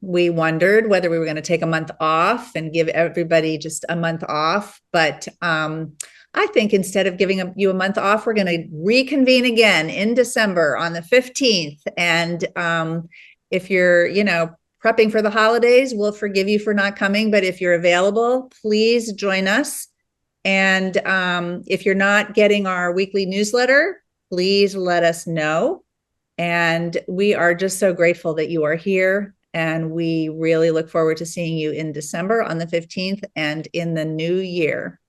We wondered whether we were going to take a month off and give everybody just a month off, but I think instead of giving you a month off, we're going to reconvene again in December on the 15th. And if you're, prepping for the holidays, we'll forgive you for not coming. But if you're available, please join us. And if you're not getting our weekly newsletter, please let us know. And we are just so grateful that you are here. And we really look forward to seeing you in December on the 15th and in the new year.